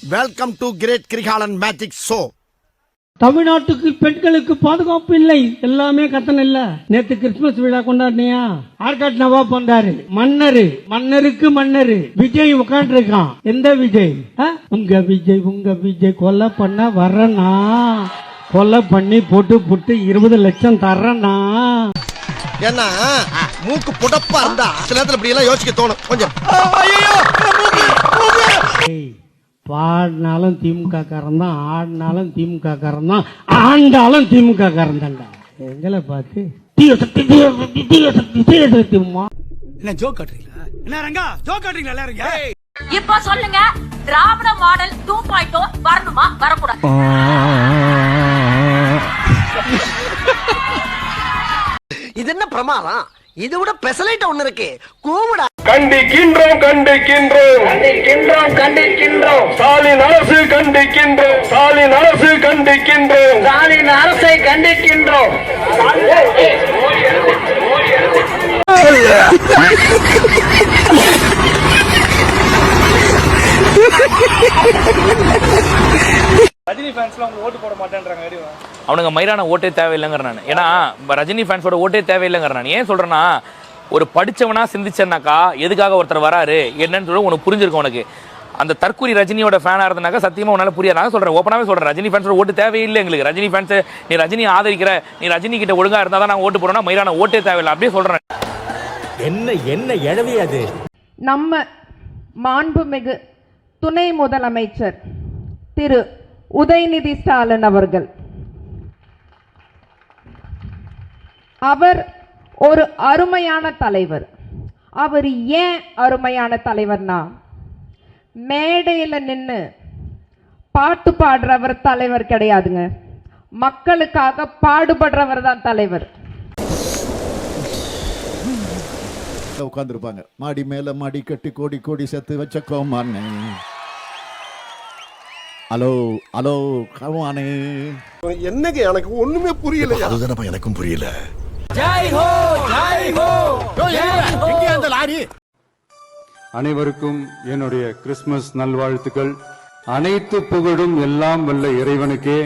Welcome to great Kirikalan magic show. தமிழ்நாட்டுக்கு பெண்களுக்கு பாதுகாப்பு இல்லை, எல்லாமே கத்தன இல்ல. நேத்து கிறிஸ்துமஸ் விழா கொண்டாடினியா? ஆர்காட் நவாப் வந்தாரு, மன்னருக்கு மன்னரு விஜய் உட்காந்து இருக்கான். எந்த விஜய்? உங்க விஜய் கொலை பண்ண வரனா, கொலை பண்ணி போட்டு 20 லட்சம் தர்றனா. ஏன்னா மூக்கு புடப்பா இருந்தா சில நேரத்துல இப்படி எல்லாம் யோசிக்க தோணும் கொஞ்சம். பாடினாலும் திமுக காரன் தான், ஆடினாலும் திமுக காரன் தான், ஆண்டாலும் திமுக காரன் தான்டா. எங்களை பார்த்து தீய சக்தி என்ன ஜோக் காட்டுறீங்களா? என்ன ரங்கா ஜோக் காட்டுறீங்களா எல்லாரும்? இப்ப சொல்லுங்க, திராவிட மாடல் 2.0 வரணுமா வரக்கூடாது? இது என்ன பிரமாதம்? இதை விட பெசலைட் ஒண்ணு இருக்கு, கூவுடா. கண்டிக்கின்றோம் ஸ்டாலின் அரசு கண்டிக்கின்றோம், ஸ்டாலின் அரசை கண்டிக்கின்றோம். ரஜினி ஃபேன்ஸ்லாம் ஓட்டு போட மாட்டேன்றாங்க. அவனுங்க மயிரான ஓட்டே தேவையில்லைங்கிற நான். ஏன்னா ரஜினி ஃபேன்ஸோட ஓட்டே தேவையில்லைங்கிற நான். ஏன் சொல்றேன்னா, ஒரு படிச்சவனா சிந்திச்சேன்னாக்கா எதுக்காக ஒருத்தர் வராரு என்னன்னு சொல்லி உனக்கு புரிஞ்சிருக்கும். உனக்கு அந்த தற்கூரி ரஜினியோட ஃபேனா இருந்தாக்கா சத்தியமா உன்னால புரியாது. நான் சொல்றேன், ஓப்பனாவே சொல்றேன், ரஜினி ஃபேன்ஸோட ஓட்டு தேவையில்லை எங்களுக்கு. ரஜினி ஃபேன்ஸ், நீ ரஜினி ஆதரிக்கிற, நீ ரஜினி கிட்ட ஒழுங்கா இருந்தா தான் நான் ஓட்டு போறேன்னா மயிரான ஓட்டே தேவையில்லை அப்படியே சொல்றேன். என்ன எழவியாது. நம்ம மாண்புமிகு துணை முதலமைச்சர் திரு உதயநிதி ஸ்டாலின் அவர்கள், அவர் ஒரு அருமையான தலைவர். அவர் ஏன் அருமையான தலைவர்னா, மேடையில் நின்று பாட்டு பாடுறவர் தலைவர் கிடையாதுங்க, மக்களுக்காக பாடுபடுறவர் தான் தலைவர். உட்கார்ந்துருப்பாங்க, மாடி மேல மாடி கட்டி கோடி கோடி சேர்த்து வச்ச கோமானே. ஹலோ கருவானே. என்னங்க எனக்கு ஒண்ணுமே புரியல. அதுதானப்பா எனக்கும் புரியல. அனைவருக்கும் என்னுடைய கிறிஸ்துமஸ் நல்வாழ்த்துக்கள். அனைத்து புகழும் எல்லாம் வல்ல இறைவனுக்கே.